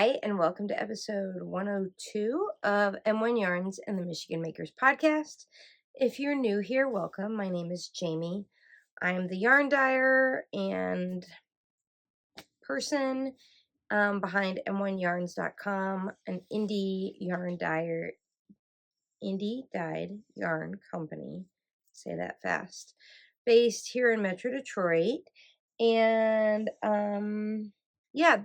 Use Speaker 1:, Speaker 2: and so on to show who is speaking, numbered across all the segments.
Speaker 1: Hi, and welcome to episode 102 of M1 Yarns and the Michigan Makers podcast. If you're new here, welcome. My name is Jamie. I'm the yarn dyer and person behind m1yarns.com, an indie dyed yarn company. Say that fast. Based here in Metro Detroit. And yeah,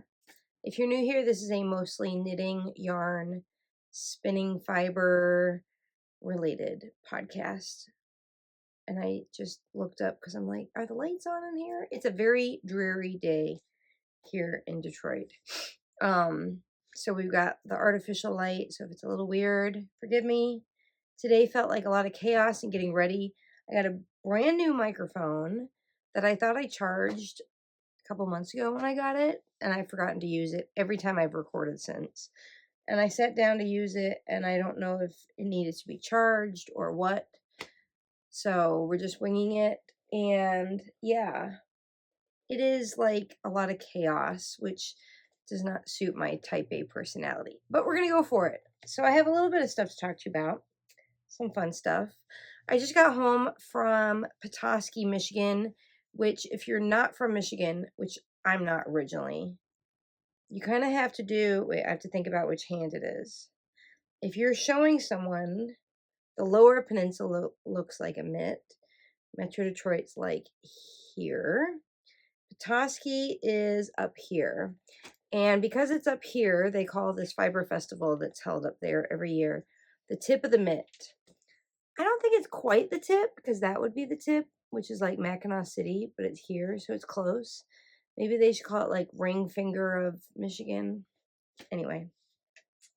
Speaker 1: if you're new here, this is a mostly knitting, yarn, spinning fiber related podcast. And I just looked up because I'm like, are the lights on in here? It's a very dreary day here in Detroit. So we've got the artificial light. So if it's a little weird, forgive me. Today felt like a lot of chaos and getting ready. I got a brand new microphone that I thought I charged a couple months ago when I got it, and I've forgotten to use it every time I've recorded since. And I sat down to use it, and I don't know if it needed to be charged or what. So we're just winging it. And yeah, it is like a lot of chaos, which does not suit my type A personality. But we're going to go for it. So I have a little bit of stuff to talk to you about. Some fun stuff. I just got home from Petoskey, Michigan, which if you're not from Michigan, which I'm not originally, you kind of have to do, wait, I have to think about which hand it is. If you're showing someone, the lower peninsula looks like a mitt. Metro Detroit's like here. Petoskey is up here. And because it's up here, they call this fiber festival that's held up there every year the tip of the mitt. I don't think it's quite the tip, because that would be the tip, which is like Mackinac City, but it's here, so it's close. Maybe they should call it like ring finger of Michigan. Anyway.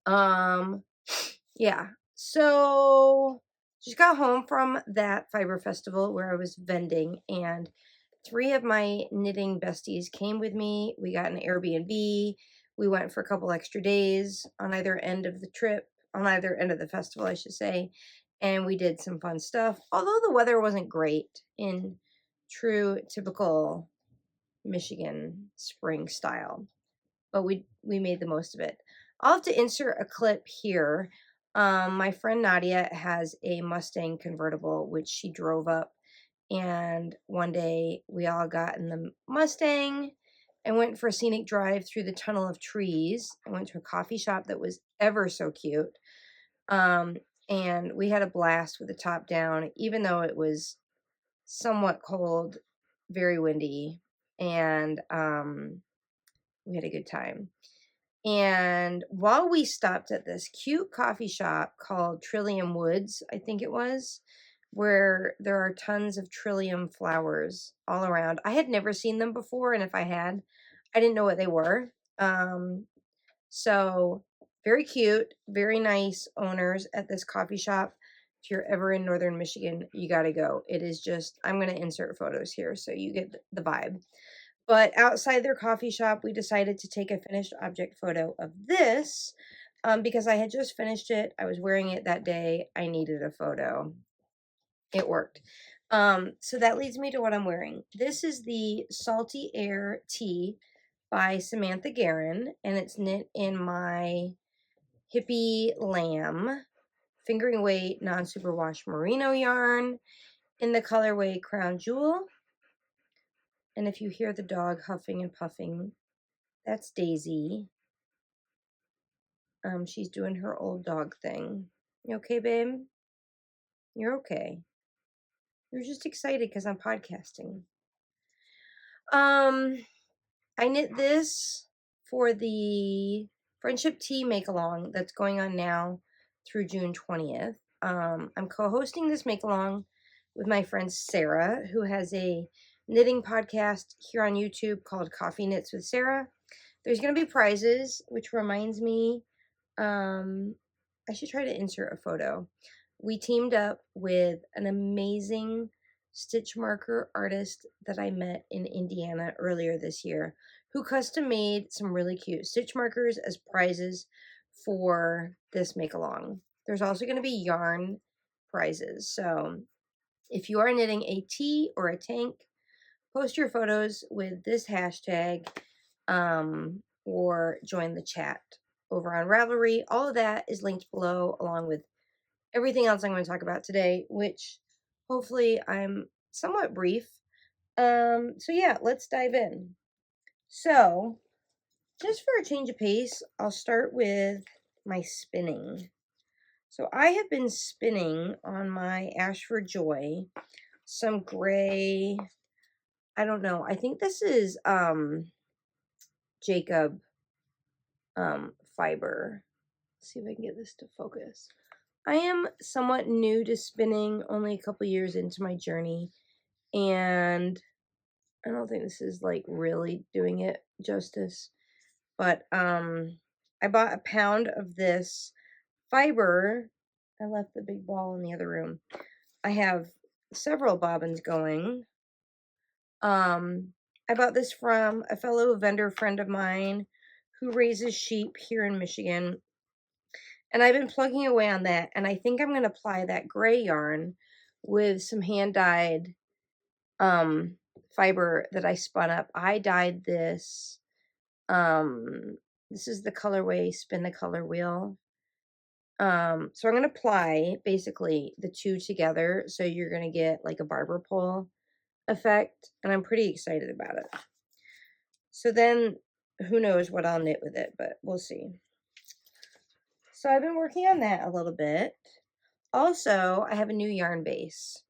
Speaker 1: Yeah. So just got home from that fiber festival where I was vending, and 3 of my knitting besties came with me. We got an Airbnb. We went for a couple extra days on either end of the trip, on either end of the festival, I should say. And we did some fun stuff. Although the weather wasn't great in true typical Michigan spring style. But we made the most of it. I'll have to insert a clip here. My friend Nadia has a Mustang convertible, which she drove up. And one day we all got in the Mustang and went for a scenic drive through the tunnel of trees. I went to a coffee shop that was ever so cute. And we had a blast with the top down, even though it was somewhat cold, very windy, and we had a good time. And while we stopped at this cute coffee shop called Trillium Woods, I think it was, where there are tons of Trillium flowers all around. I had never seen them before, and if I had, I didn't know what they were. So very cute, very nice owners at this coffee shop. If you're ever in northern Michigan, you got to go. It is just, I'm going to insert photos here so you get the vibe. But outside their coffee shop, we decided to take a finished object photo of this because I had just finished it. I was wearing it that day. I needed a photo. It worked. So that leads me to what I'm wearing. This is the Salty Air Tee by Samantha Guerin, and it's knit in my Hippie Lamb fingering weight non-superwash merino yarn in the colorway Crown Jewel. And if you hear the dog huffing and puffing, that's Daisy. She's doing her old dog thing. You okay, babe? You're okay. You're just excited because I'm podcasting. I knit this for the Friendship Tea Make-Along that's going on now through June 20th. I'm co-hosting this make-along with my friend Sarah, who has a knitting podcast here on YouTube called Coffee Knits with Sarah. There's going to be prizes, which reminds me, I should try to insert a photo. We teamed up with an amazing stitch marker artist that I met in Indiana earlier this year, who custom made some really cute stitch markers as prizes for this make-along. There's also going to be yarn prizes. So if you are knitting a tee or a tank, post your photos with this hashtag. or join the chat over on Ravelry. All of that is linked below, along with everything else I'm going to talk about today, which hopefully I'm somewhat brief. So yeah, let's dive in. So, just for a change of pace, I'll start with my spinning. So I have been spinning on my Ash for Joy some gray, I don't know, I think this is Jacob fiber. Let's see if I can get this to focus. I am somewhat new to spinning, only a couple years into my journey, and I don't think this is like really doing it justice. But I bought a pound of this fiber. I left the big ball in the other room. I have several bobbins going. I bought this from a fellow vendor friend of mine who raises sheep here in Michigan. And I've been plugging away on that. And I think I'm going to apply that gray yarn with some hand-dyed fiber that I spun up. I dyed this. This is the colorway Spin the Color Wheel. So I'm going to apply basically the two together. So you're going to get like a barber pole effect. And I'm pretty excited about it. So then who knows what I'll knit with it, but we'll see. So I've been working on that a little bit. Also, I have a new yarn base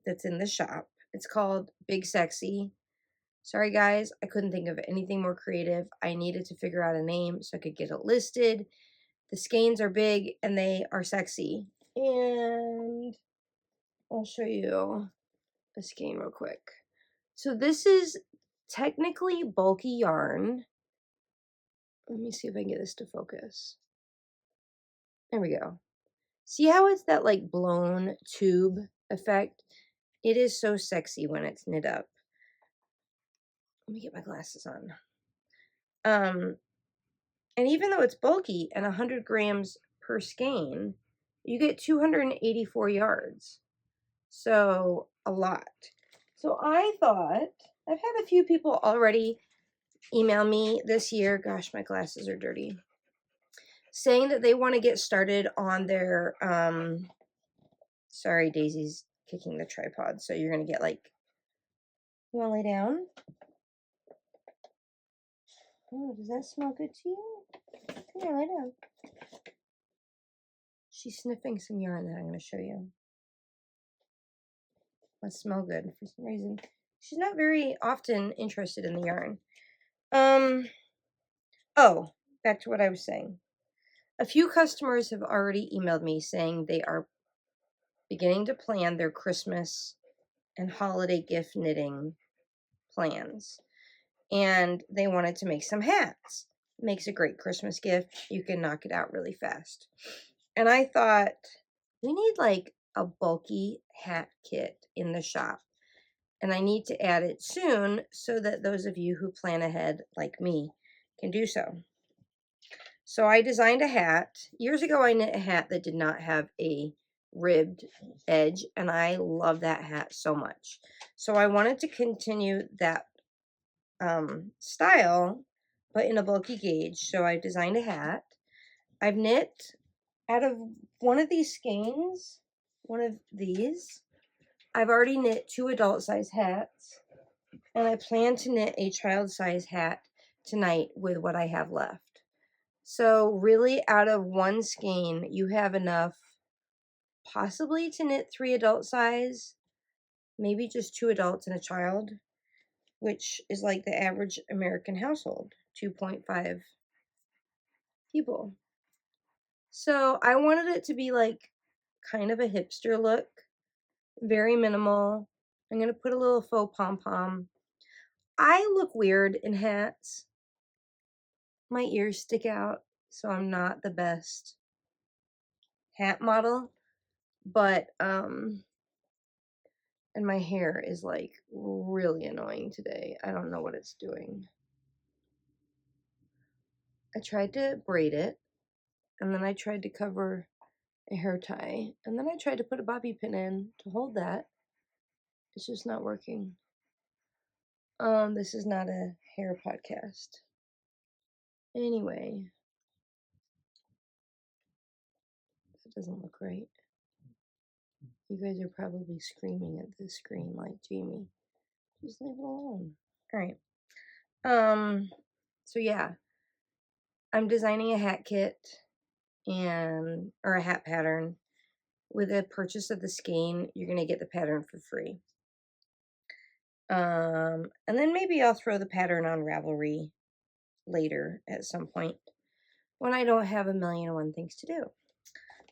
Speaker 1: that's in the shop. It's called Big Sexy. Sorry guys, I couldn't think of anything more creative. I needed to figure out a name so I could get it listed. The skeins are big and they are sexy. And I'll show you a skein real quick. So this is technically bulky yarn. Let me see if I can get this to focus. There we go. See how it's that like blown tube effect? It is so sexy when it's knit up. Let me get my glasses on. And even though it's bulky and 100 grams per skein, you get 284 yards. So a lot. So I thought, I've had a few people already email me this year. Gosh, my glasses are dirty. Saying that they want to get started on their, sorry, Daisy's kicking the tripod. So you're going to get like, you want to lay down? Oh, does that smell good to you? Come here, lay down. She's sniffing some yarn that I'm going to show you. Must smell good for some reason. She's not very often interested in the yarn. Oh, back to what I was saying. A few customers have already emailed me saying they are beginning to plan their Christmas and holiday gift knitting plans. And they wanted to make some hats. Makes a great Christmas gift. You can knock it out really fast. And I thought, we need like a bulky hat kit in the shop. And I need to add it soon so that those of you who plan ahead like me can do so. So I designed a hat. Years ago, I knit a hat that did not have a ribbed edge, and I love that hat so much. So I wanted to continue that style, but in a bulky gauge. So I designed a hat. I've knit out of one of these skeins, one of these. I've already knit 2 adult size hats, and I plan to knit a child size hat tonight with what I have left. So really out of one skein, you have enough possibly to knit 3 adult size, maybe just 2 adults and a child, which is like the average American household, 2.5 people. So I wanted it to be like kind of a hipster look, very minimal. I'm going to put a little faux pom-pom. I look weird in hats. My ears stick out, so I'm not the best hat model, but and my hair is like really annoying today. I don't know what it's doing. I tried to braid it, and then I tried to cover a hair tie, and then I tried to put a bobby pin in to hold that. It's just not working. This is not a hair podcast. Anyway, that doesn't look right. You guys are probably screaming at this screen like, Jamie, just leave it alone. All right. So yeah, I'm designing a hat kit or a hat pattern. With a purchase of the skein, you're gonna get the pattern for free. And then maybe I'll throw the pattern on Ravelry later at some point when I don't have 1,000,001 things to do.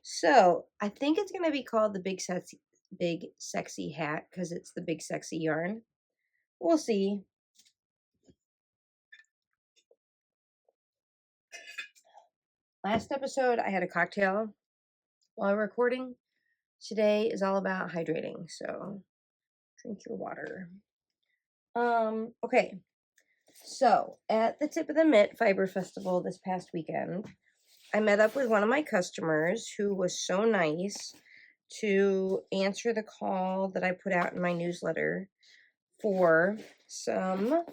Speaker 1: So I think it's gonna be called the Big Sexy Hat because it's the big sexy yarn. We'll see. Last episode I had a cocktail while recording. Today is all about hydrating, so drink your water. Okay. So at the Tip of the Mitt Fiber Festival this past weekend, I met up with one of my customers who was so nice to answer the call that I put out in my newsletter for some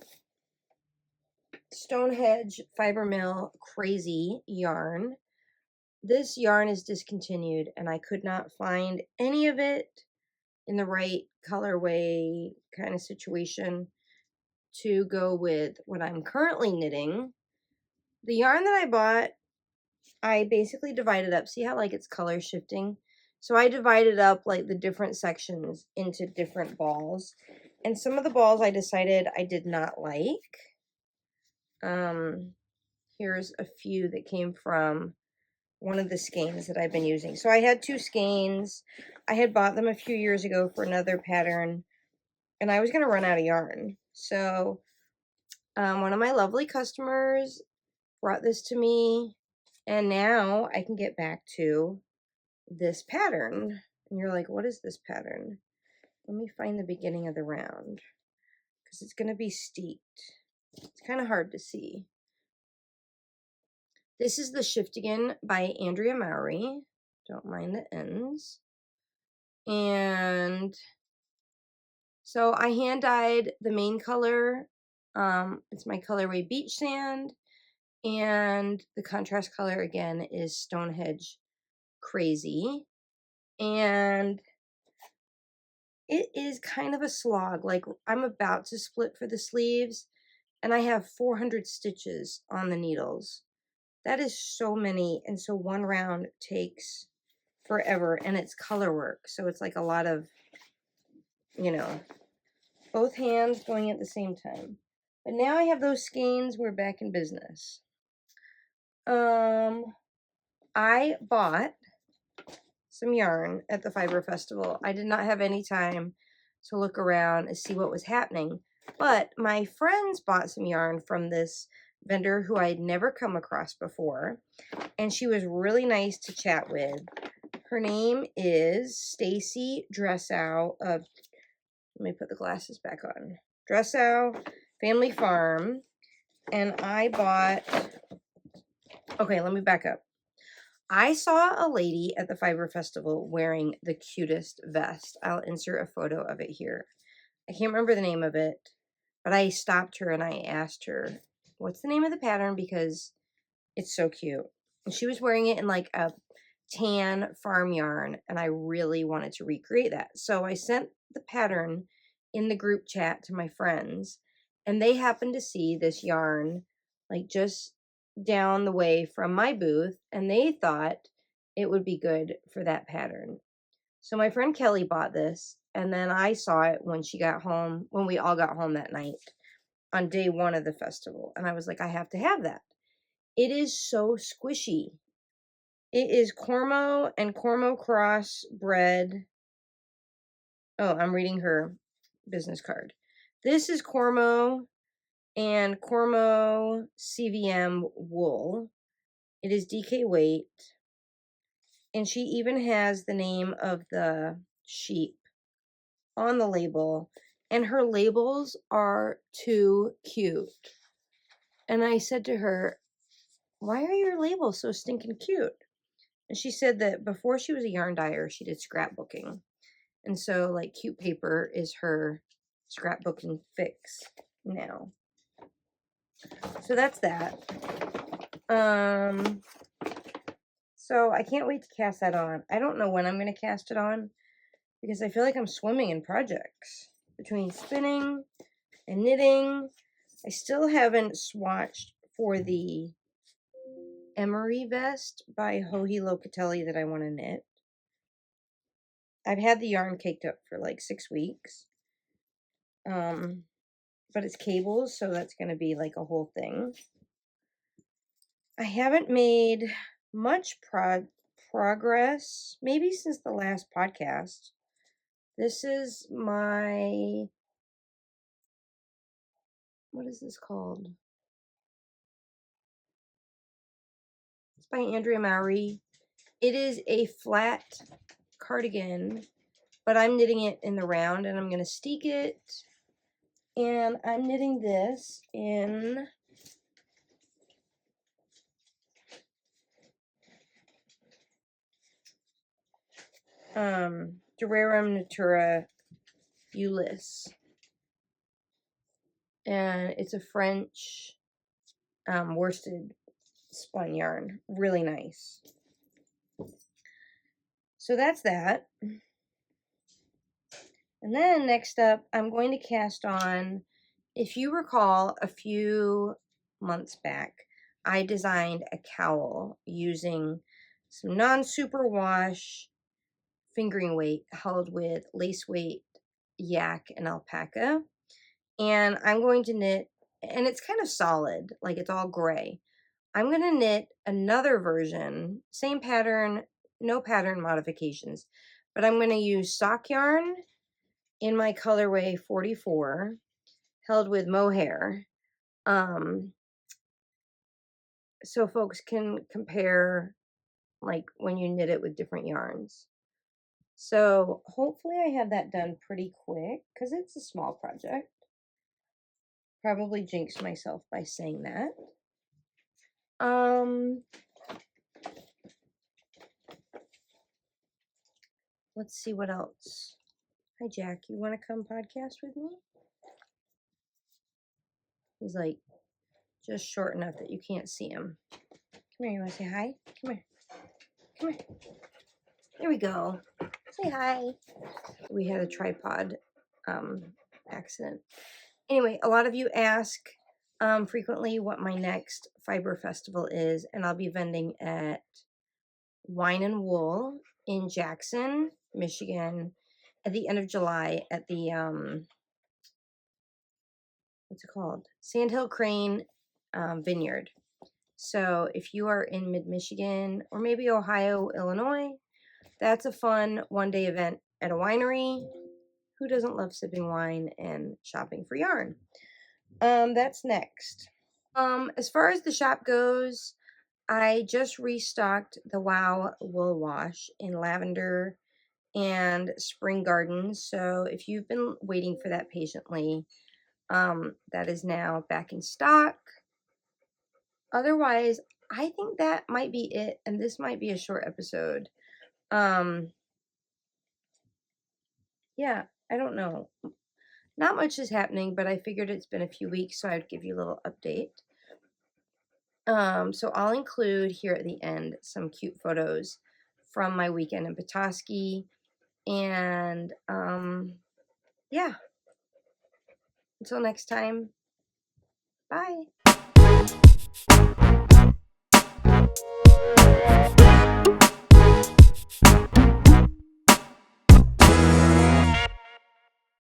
Speaker 1: Stonehenge Fiber Mill Crazy yarn. This yarn is discontinued and I could not find any of it in the right colorway kind of situation to go with what I'm currently knitting. The yarn that I bought, I basically divided up. See how like it's color shifting? So I divided up like the different sections into different balls. And some of the balls I decided I did not like. Here's a few that came from one of the skeins that I've been using. So I had 2 skeins. I had bought them a few years ago for another pattern. And I was going to run out of yarn. So one of my lovely customers brought this to me. And now I can get back to this pattern. And you're like, what is this pattern? Let me find the beginning of the round because it's going to be steeped. It's kind of hard to see. This is the Shiftigan by Andrea Mowry. Don't mind the ends. And so I hand dyed the main color. It's my colorway Beach Sand. And the contrast color again is Stonehenge Crazy. And it is kind of a slog. Like I'm about to split for the sleeves and I have 400 stitches on the needles. That is so many. And so one round takes forever and it's color work. So it's like a lot of, both hands going at the same time. But now I have those skeins. We're back in business. I bought some yarn at the Fiber Festival. I did not have any time to look around and see what was happening, but my friends bought some yarn from this vendor who I had never come across before, and she was really nice to chat with. Her name is Stacy Dresow of, let me put the glasses back on, Dresow Family Farm, and I bought, okay, let me back up. I saw a lady at the Fiber Festival wearing the cutest vest. I'll insert a photo of it here. I can't remember the name of it, but I stopped her and I asked her, what's the name of the pattern? Because it's so cute. And she was wearing it in like a tan farm yarn, and I really wanted to recreate that. So I sent the pattern in the group chat to my friends, and they happened to see this yarn like just down the way from my booth, and they thought it would be good for that pattern. So my friend Kelly bought this, and then I saw it when she got home, when we all got home that night on day 1 of the festival, and I was like, I have to have that. It is so squishy. It is Cormo and Cormo Cross bread. Oh, I'm reading her business card. This is Cormo and Cormo CVM wool. It is DK weight. And she even has the name of the sheep on the label. And her labels are too cute. And I said to her, why are your labels so stinking cute? And she said that before she was a yarn dyer, she did scrapbooking. And so, like, cute paper is her scrapbooking fix now. So that's that. So I can't wait to cast that on. I don't know when I'm going to cast it on because I feel like I'm swimming in projects between spinning and knitting. I still haven't swatched for the emery vest by Joji Locatelli that I want to knit. I've had the yarn caked up for like 6 weeks. But it's cables, so that's going to be like a whole thing. I haven't made much progress, maybe since the last podcast. This is my, what is this called? It's by Andrea Mowry. It is a flat cardigan, but I'm knitting it in the round, and I'm going to steek it. And I'm knitting this in Dresow Natura Ulysse. And it's a French worsted spun yarn. Really nice. So that's that. And then next up, I'm going to cast on, if you recall, a few months back, I designed a cowl using some non-superwash fingering weight held with lace weight, yak, and alpaca. And I'm going to knit, and it's kind of solid, like it's all gray. I'm going to knit another version, same pattern, no pattern modifications, but I'm going to use sock yarn in my colorway 44, held with mohair, so folks can compare like when you knit it with different yarns. So hopefully I have that done pretty quick because it's a small project. Probably jinxed myself by saying that. Let's see what else. Hi, Jack. You want to come podcast with me? He's like just short enough that you can't see him. Come here. You want to say hi? Come here. Come here. There we go. Say hi. We had a tripod accident. Anyway, a lot of you ask frequently what my next fiber festival is, and I'll be vending at Wine and Wool in Jackson, Michigan, at the end of July at the what's it called? Sandhill Crane Vineyard. So if you are in mid-Michigan or maybe Ohio, Illinois, that's a fun one-day event at a winery. Who doesn't love sipping wine and shopping for yarn? That's next. As far as the shop goes, I just restocked the Wow Wool Wash in lavender and spring gardens. So if you've been waiting for that patiently, that is now back in stock. Otherwise, I think that might be it, and this might be a short episode. Yeah, I don't know. Not much is happening, but I figured it's been a few weeks, so I'd give you a little update. So I'll include here at the end some cute photos from my weekend in Petoskey. And yeah. Until next time, bye.